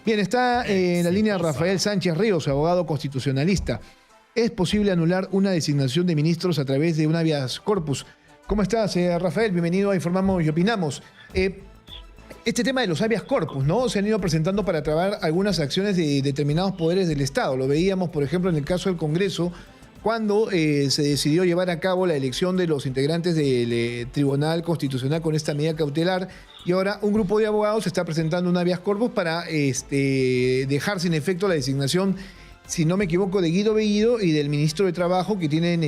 Bien, está en la línea Rafael Sánchez Ríos, abogado constitucionalista. ¿Es posible anular una designación de ministros a través de un habeas corpus? ¿Cómo estás, Rafael? Bienvenido a Informamos y Opinamos. Este tema de los habeas corpus, ¿no? Se han ido presentando para trabar algunas acciones de determinados poderes del Estado. Lo veíamos, por ejemplo, en el caso del Congreso, cuando se decidió llevar a cabo la elección de los integrantes del Tribunal Constitucional con esta medida cautelar, y ahora un grupo de abogados está presentando un habeas corpus para dejar sin efecto la designación, si no me equivoco, de Guido Bellido y del ministro de Trabajo, que tienen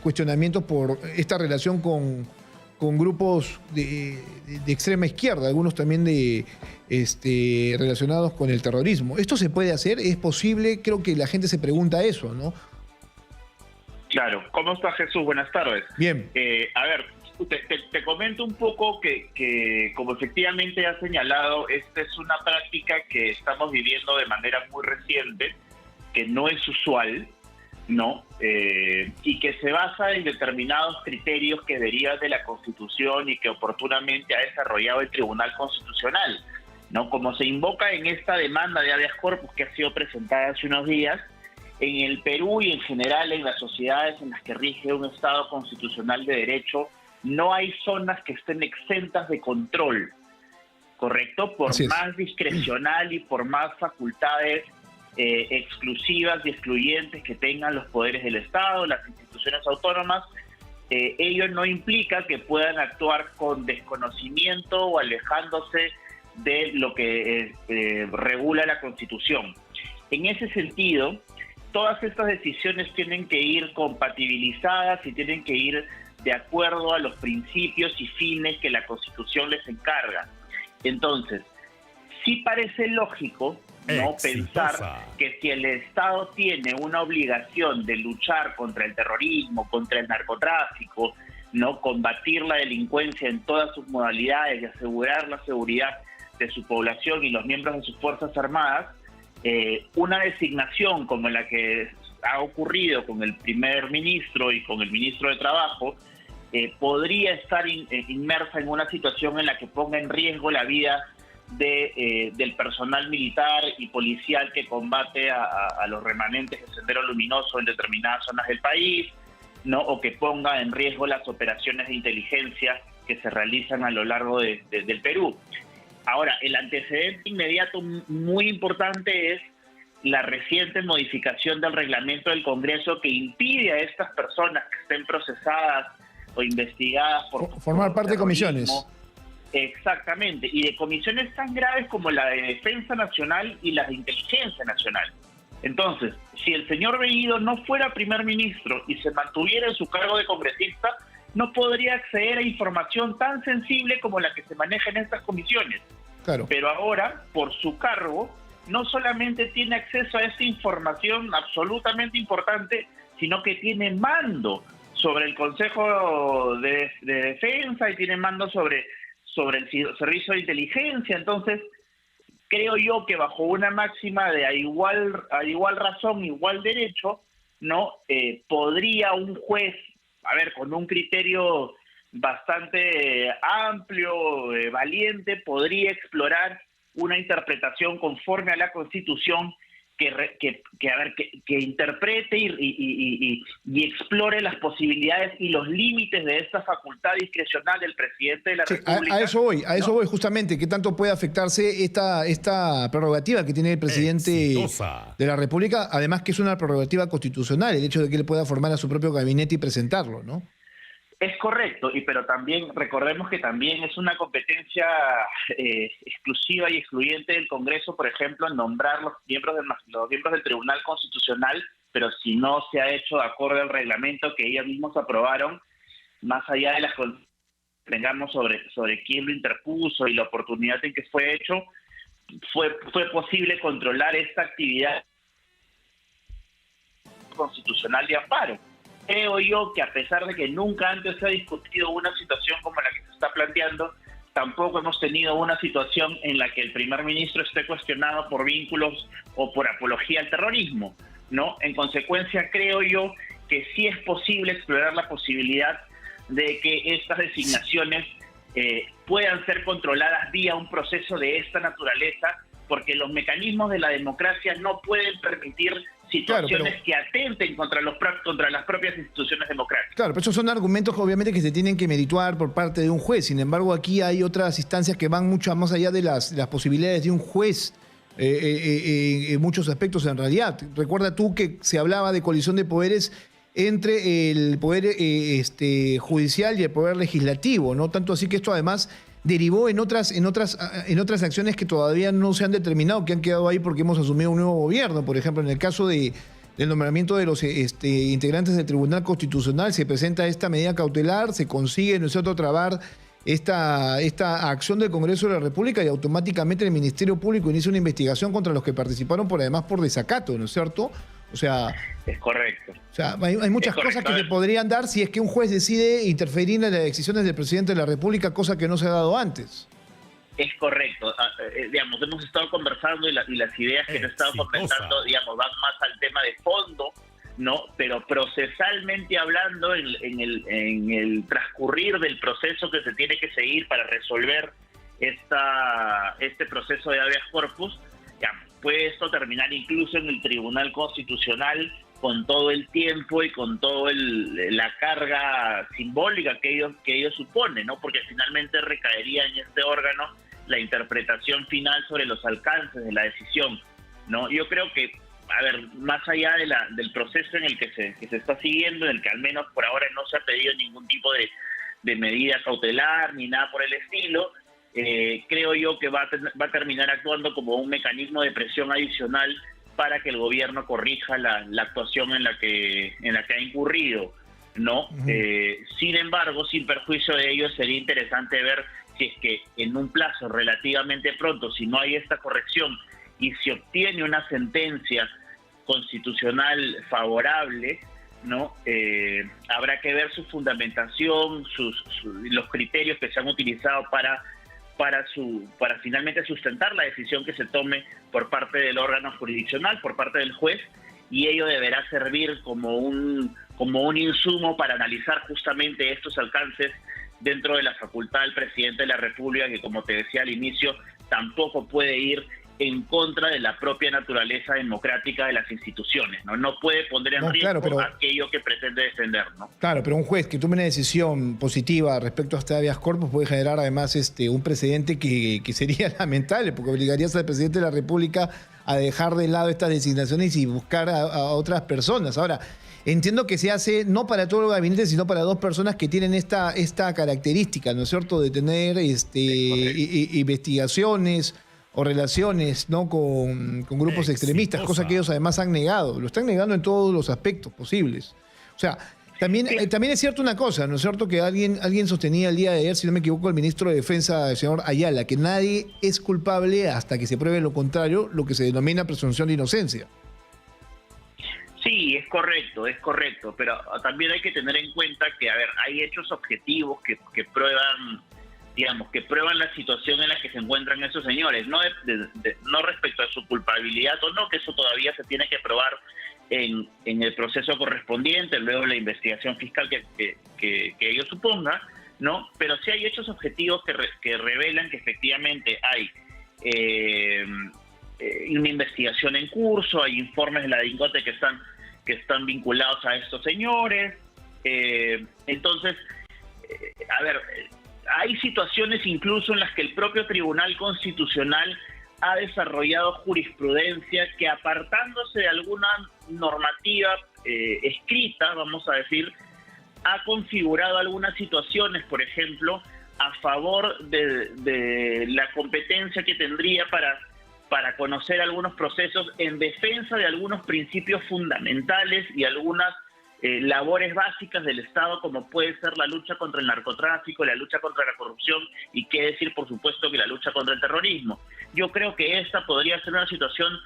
cuestionamientos por esta relación con grupos de extrema izquierda, algunos también relacionados con el terrorismo. ¿Esto se puede hacer? ¿Es posible? Creo que la gente se pregunta eso, ¿no? Claro. ¿Cómo está, Jesús? Buenas tardes. Bien. A ver, te comento un poco que, como efectivamente has señalado, esta es una práctica que estamos viviendo de manera muy reciente, que no es usual, ¿no? Y que se basa en determinados criterios que derivan de la Constitución y que oportunamente ha desarrollado el Tribunal Constitucional, ¿no? Como se invoca en esta demanda de habeas corpus que ha sido presentada hace unos días, en el Perú y en general en las sociedades en las que rige un Estado constitucional de derecho, no hay zonas que estén exentas de control, ¿correcto? Por más discrecional y por más facultades exclusivas y excluyentes que tengan los poderes del Estado, las instituciones autónomas, ello no implica que puedan actuar con desconocimiento o alejándose de lo que regula la Constitución. En ese sentido, todas estas decisiones tienen que ir compatibilizadas y tienen que ir de acuerdo a los principios y fines que la Constitución les encarga. Entonces, sí parece lógico, ¿no?, pensar que si el Estado tiene una obligación de luchar contra el terrorismo, contra el narcotráfico, ¿no?, combatir la delincuencia en todas sus modalidades y asegurar la seguridad de su población y los miembros de sus Fuerzas Armadas, una designación como la que ha ocurrido con el primer ministro y con el ministro de Trabajo podría estar inmersa en una situación en la que ponga en riesgo la vida del personal militar y policial que combate a los remanentes de Sendero Luminoso en determinadas zonas del país, ¿no?, o que ponga en riesgo las operaciones de inteligencia que se realizan a lo largo del Perú. Ahora, el antecedente inmediato muy importante es la reciente modificación del reglamento del Congreso que impide a estas personas que estén procesadas o investigadas por formar parte de comisiones. Exactamente, y de comisiones tan graves como la de Defensa Nacional y la de Inteligencia Nacional. Entonces, si el señor Bellido no fuera primer ministro y se mantuviera en su cargo de congresista, no podría acceder a información tan sensible como la que se maneja en estas comisiones. Claro. Pero ahora, por su cargo, no solamente tiene acceso a esta información absolutamente importante, sino que tiene mando sobre el Consejo de Defensa y tiene mando sobre el Servicio de Inteligencia. Entonces, creo yo que bajo una máxima de a igual razón, igual derecho, ¿no?, podría un juez, con un criterio bastante amplio, valiente, podría explorar una interpretación conforme a la Constitución que interprete y explore las posibilidades y los límites de esta facultad discrecional del presidente de la República. A eso voy justamente. ¿Qué tanto puede afectarse esta prerrogativa que tiene el presidente de la República? Además que es una prerrogativa constitucional, el hecho de que él pueda formar a su propio gabinete y presentarlo, ¿no? Es correcto, pero también recordemos que también es una competencia exclusiva y excluyente del Congreso, por ejemplo, en nombrar los miembros del Tribunal Constitucional, pero si no se ha hecho de acuerdo al reglamento que ellos mismos aprobaron, más allá de las que tengamos sobre quién lo interpuso y la oportunidad en que fue hecho, fue posible controlar esta actividad constitucional de amparo. Creo yo que a pesar de que nunca antes se ha discutido una situación como la que se está planteando, tampoco hemos tenido una situación en la que el primer ministro esté cuestionado por vínculos o por apología al terrorismo, ¿no? En consecuencia, creo yo que sí es posible explorar la posibilidad de que estas designaciones puedan ser controladas vía un proceso de esta naturaleza porque los mecanismos de la democracia no pueden permitir situaciones que atenten contra las propias instituciones democráticas. Claro, pero esos son argumentos obviamente que se tienen que merituar por parte de un juez. Sin embargo, aquí hay otras instancias que van mucho más allá de las posibilidades de un juez en muchos aspectos en realidad. Recuerda tú que se hablaba de colisión de poderes entre el poder judicial y el poder legislativo, ¿no? Tanto así que esto además derivó en otras acciones que todavía no se han determinado, que han quedado ahí porque hemos asumido un nuevo gobierno. Por ejemplo, en el caso del nombramiento de los integrantes del Tribunal Constitucional, se presenta esta medida cautelar, se consigue, ¿no es cierto?, trabar esta acción del Congreso de la República y automáticamente el Ministerio Público inicia una investigación contra los que participaron además por desacato, ¿no es cierto? O sea, es correcto. O sea, hay muchas cosas que se podrían dar si es que un juez decide interferir en las decisiones del presidente de la República, cosa que no se ha dado antes. Es correcto. Digamos, hemos estado conversando y las ideas que nos estado comentando, digamos, van más al tema de fondo, ¿no? Pero procesalmente hablando, en el transcurrir del proceso que se tiene que seguir para resolver este proceso de habeas corpus, digamos, puede esto terminar incluso en el Tribunal Constitucional con todo el tiempo y con toda la carga simbólica que ello supone, ¿no? Porque finalmente recaería en este órgano la interpretación final sobre los alcances de la decisión, ¿no? Yo creo que, a ver, más allá del proceso en el que se está siguiendo, en el que al menos por ahora no se ha pedido ningún tipo de medida cautelar ni nada por el estilo, creo yo que va a terminar actuando como un mecanismo de presión adicional para que el gobierno corrija la actuación en la que ha incurrido, ¿no? Sin embargo, sin perjuicio de ello, sería interesante ver si es que en un plazo relativamente pronto, si no hay esta corrección y se obtiene una sentencia constitucional favorable, ¿no? Habrá que ver su fundamentación, los criterios que se han utilizado para finalmente sustentar la decisión que se tome por parte del órgano jurisdiccional, por parte del juez, y ello deberá servir como un insumo para analizar justamente estos alcances dentro de la facultad del presidente de la República, que, como te decía al inicio, tampoco puede ir en contra de la propia naturaleza democrática de las instituciones, ¿no? No puede poner en riesgo aquello que pretende defender, ¿no? Claro, pero un juez que tome una decisión positiva respecto a este habeas corpus puede generar además un precedente que sería lamentable, porque obligarías al presidente de la República a dejar de lado estas designaciones y buscar a otras personas. Ahora, entiendo que se hace no para todo el gabinete, sino para dos personas que tienen esta característica, ¿no es cierto?, de tener investigaciones o relaciones, ¿no?, con grupos extremistas, cosa que ellos además han negado. Lo están negando en todos los aspectos posibles. O sea, también es cierto una cosa, ¿no es cierto?, que alguien sostenía el día de ayer, si no me equivoco, el ministro de Defensa, el señor Ayala, que nadie es culpable hasta que se pruebe lo contrario, lo que se denomina presunción de inocencia. Sí, es correcto, pero también hay que tener en cuenta que, a ver, hay hechos objetivos que prueban, digamos, que prueban la situación en la que se encuentran esos señores, no respecto a su culpabilidad o no, que eso todavía se tiene que probar en el proceso correspondiente, luego la investigación fiscal que ello suponga, ¿no? Pero sí hay hechos objetivos que revelan que efectivamente hay una investigación en curso, hay informes de la DINCOTE que están vinculados a estos señores. Entonces, a ver, hay situaciones incluso en las que el propio Tribunal Constitucional ha desarrollado jurisprudencia que, apartándose de alguna normativa escrita, vamos a decir, ha configurado algunas situaciones, por ejemplo, a favor de la competencia que tendría para conocer algunos procesos en defensa de algunos principios fundamentales y algunas labores básicas del Estado, como puede ser la lucha contra el narcotráfico, la lucha contra la corrupción y qué decir, por supuesto, que la lucha contra el terrorismo. Yo creo que esta podría ser una situación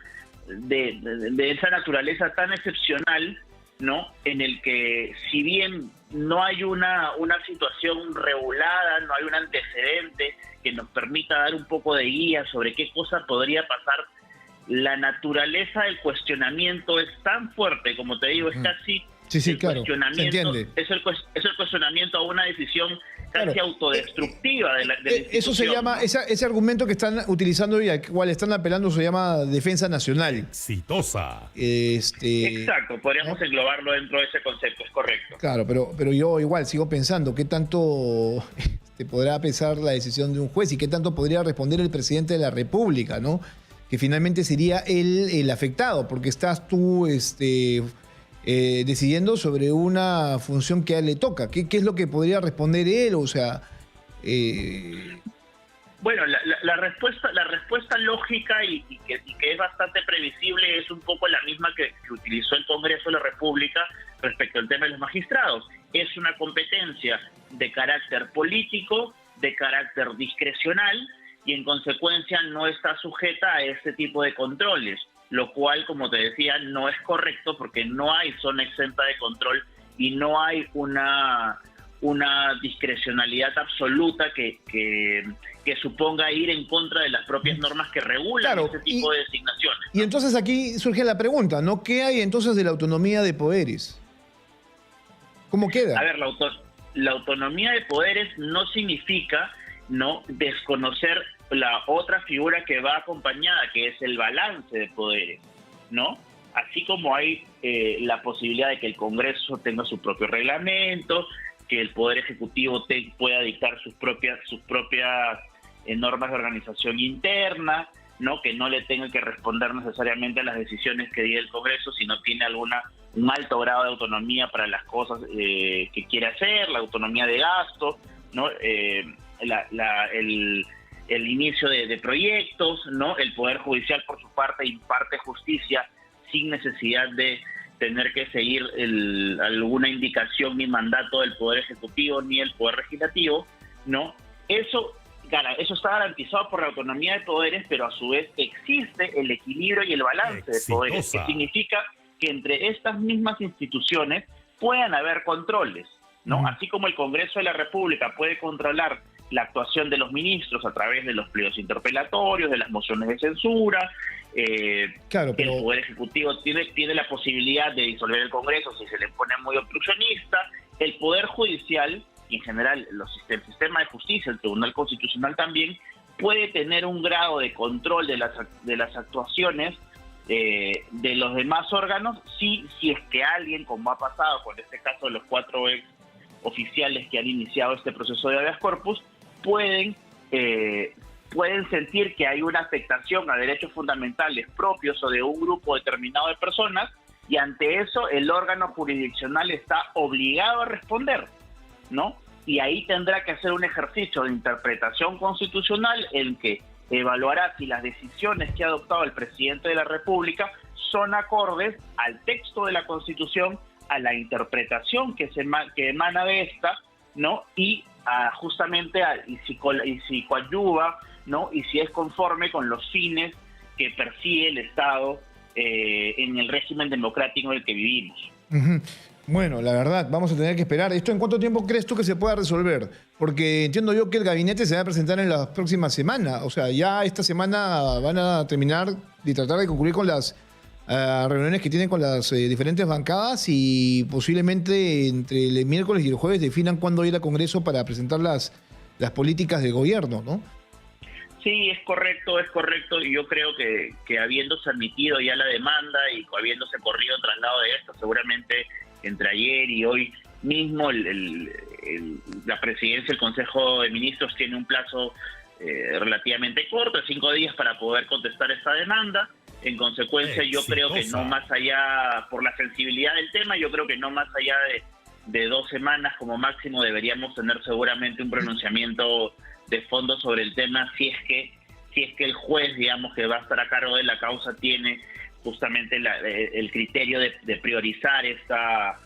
de esa naturaleza tan excepcional, ¿no?, en el que, si bien no hay una situación regulada, no hay un antecedente que nos permita dar un poco de guía sobre qué cosa podría pasar, la naturaleza del cuestionamiento es tan fuerte, como te digo, es casi claro, cuestionamiento, es el cuestionamiento a una decisión casi autodestructiva de la eso se llama, ese argumento que están utilizando y al cual están apelando se llama defensa nacional. Exitosa. Exacto, podríamos englobarlo dentro de ese concepto, es correcto. Claro, pero yo igual sigo pensando qué tanto podrá pesar la decisión de un juez y qué tanto podría responder el presidente de la República, ¿no? Que finalmente sería el afectado, porque estás tú decidiendo sobre una función que a él le toca. ¿Qué es lo que podría responder él? O sea... Bueno, la respuesta lógica y que es bastante previsible es un poco la misma que utilizó el Congreso de la República respecto al tema de los magistrados. Es una competencia de carácter político, de carácter discrecional, y en consecuencia no está sujeta a este tipo de controles, lo cual, como te decía, no es correcto porque no hay zona exenta de control y no hay una discrecionalidad absoluta que suponga ir en contra de las propias normas que regulan ese tipo de designaciones, ¿no? Y entonces aquí surge la pregunta, ¿no? ¿Qué hay entonces de la autonomía de poderes? ¿Cómo queda? A ver, la autonomía de poderes no significa no desconocer la otra figura que va acompañada, que es el balance de poderes, ¿no? Así como hay la posibilidad de que el Congreso tenga su propio reglamento, que el Poder Ejecutivo pueda dictar sus propias normas de organización interna, ¿no? Que no le tenga que responder necesariamente a las decisiones que diga el Congreso, sino tiene un alto grado de autonomía para las cosas que quiere hacer, la autonomía de gasto, ¿no? El inicio de proyectos, ¿no? El Poder Judicial, por su parte, imparte justicia sin necesidad de tener que seguir alguna indicación ni mandato del Poder Ejecutivo ni el Poder Legislativo, ¿no? Eso está garantizado por la autonomía de poderes, pero a su vez existe el equilibrio y el balance de poderes, que significa que entre estas mismas instituciones puedan haber controles, ¿no? Así como el Congreso de la República puede controlar la actuación de los ministros a través de los pliegos interpelatorios, de las mociones de censura, el Poder Ejecutivo tiene la posibilidad de disolver el Congreso si se le pone muy obstruccionista, el Poder Judicial, y en general el sistema de justicia, el Tribunal Constitucional también, puede tener un grado de control de las actuaciones de los demás órganos, si es que alguien, como ha pasado con este caso de los 4 ex oficiales que han iniciado este proceso de habeas corpus, pueden sentir que hay una afectación a derechos fundamentales propios o de un grupo determinado de personas, y ante eso el órgano jurisdiccional está obligado a responder, ¿no? Y ahí tendrá que hacer un ejercicio de interpretación constitucional en que evaluará si las decisiones que ha adoptado el presidente de la República son acordes al texto de la Constitución, a la interpretación que emana de esta, ¿no? Y si coadyuva, ¿no? Y si es conforme con los fines que persigue el Estado en el régimen democrático en el que vivimos. Bueno, la verdad, vamos a tener que esperar. ¿Esto en cuánto tiempo crees tú que se pueda resolver? Porque entiendo yo que el gabinete se va a presentar en las próximas semanas. O sea, ya esta semana van a terminar de tratar de concluir con las reuniones que tienen con las diferentes bancadas, y posiblemente entre el miércoles y el jueves definan cuándo ir al Congreso para presentar las políticas de gobierno, ¿no? Sí, es correcto, y yo creo que habiéndose admitido ya la demanda y habiéndose corrido traslado de esto, seguramente entre ayer y hoy mismo la presidencia del Consejo de Ministros tiene un plazo relativamente corto, de 5 días, para poder contestar esta demanda. En consecuencia, yo creo que no más allá, por la sensibilidad del tema, yo creo que no más allá de 2 semanas como máximo deberíamos tener seguramente un pronunciamiento de fondo sobre el tema, si es que el juez, digamos, que va a estar a cargo de la causa, tiene justamente el criterio de priorizar esta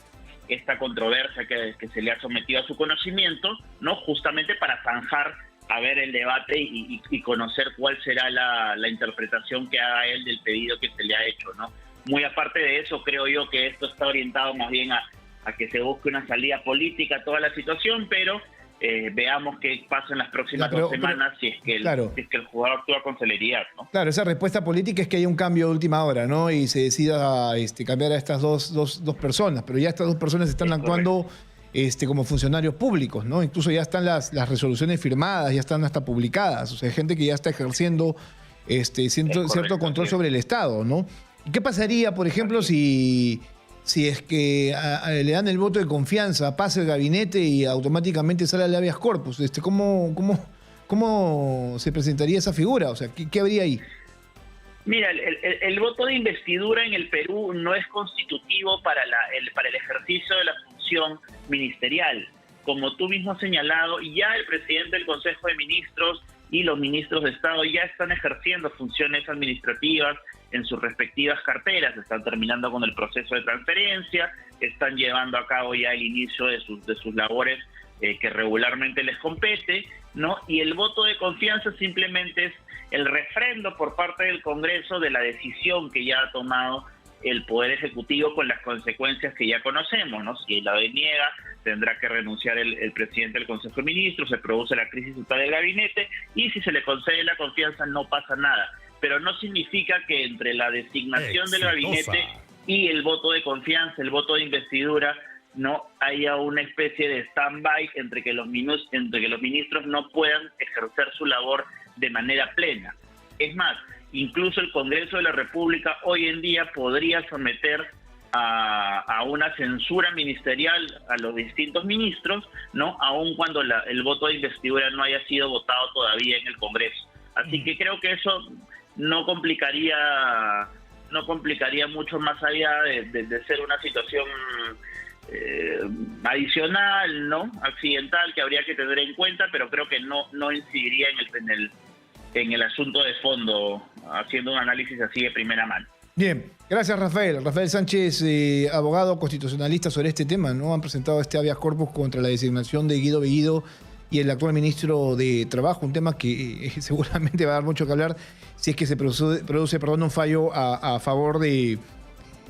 controversia que se le ha sometido a su conocimiento, ¿no? Justamente para zanjar a ver el debate y conocer cuál será la interpretación que haga él del pedido que se le ha hecho, ¿no? Muy aparte de eso, creo yo que esto está orientado más bien a que se busque una salida política a toda la situación, pero veamos qué pasa en las próximas 2 semanas, si es que el jugador actúa con celeridad, ¿no? Claro, esa respuesta política es que haya un cambio de última hora, ¿no? Y se decida cambiar a estas dos personas, pero ya estas 2 personas están actuando como funcionarios públicos, ¿no? Incluso ya están las resoluciones firmadas, ya están hasta publicadas. O sea, hay gente que ya está ejerciendo cierto control sobre el Estado, ¿no? ¿Y qué pasaría, por ejemplo, si es que le dan el voto de confianza, pasa el gabinete y automáticamente sale el habeas corpus? ¿Cómo se presentaría esa figura? O sea, ¿qué habría ahí? Mira, el voto de investidura en el Perú no es constitutivo para el ejercicio de la función ministerial. Como tú mismo has señalado, ya el presidente del Consejo de Ministros y los ministros de Estado ya están ejerciendo funciones administrativas en sus respectivas carteras, están terminando con el proceso de transferencia, están llevando a cabo ya el inicio de sus labores que regularmente les compete, ¿no? Y el voto de confianza simplemente es el refrendo por parte del Congreso de la decisión que ya ha tomado el Poder Ejecutivo con las consecuencias que ya conocemos, ¿no? Si la deniega, tendrá que renunciar el presidente del Consejo de Ministros, se produce la crisis total del gabinete, y si se le concede la confianza no pasa nada. Pero no significa que entre la designación del gabinete y el voto de confianza, el voto de investidura, no haya una especie de stand-by entre que los ministros no puedan ejercer su labor de manera plena. Es más, incluso el Congreso de la República hoy en día podría someter a una censura ministerial a los distintos ministros, ¿no? Aun cuando el voto de investidura no haya sido votado todavía en el Congreso. Así que creo que eso no complicaría mucho más allá de ser una situación adicional, ¿no? Accidental, que habría que tener en cuenta, pero creo que no incidiría en el asunto de fondo, haciendo un análisis así de primera mano. Bien, gracias Rafael. Rafael Sánchez, abogado constitucionalista sobre este tema, ¿no? Han presentado este habeas corpus contra la designación de Guido Bellido y el actual ministro de Trabajo, un tema que seguramente va a dar mucho que hablar si es que se produce un fallo a favor de